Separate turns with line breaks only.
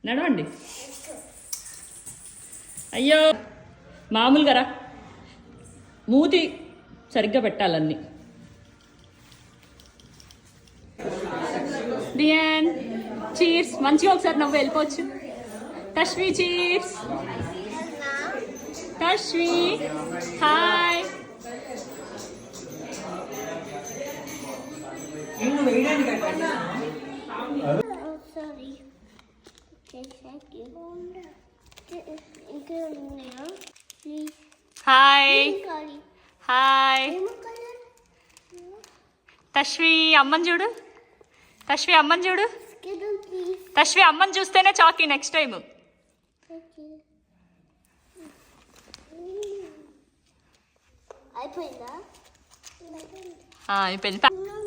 నడవండి. అయ్యో మామూలుగా రా, మూతి సరిగ్గా పెట్టాలన్నీ. దియాన్ చీర్స్. మంచిగా ఒకసారి నవ్వు వెళ్ళిపోవచ్చు. Tashvi cheers. Tashvi hi. Hi hi. Tashvi అమ్మని చూడు. తశ్వి అమ్మని చూడు. తశ్వి అమ్మని చూస్తేనే చాకీ నెక్స్ట్ టైం. అయిపోయింది.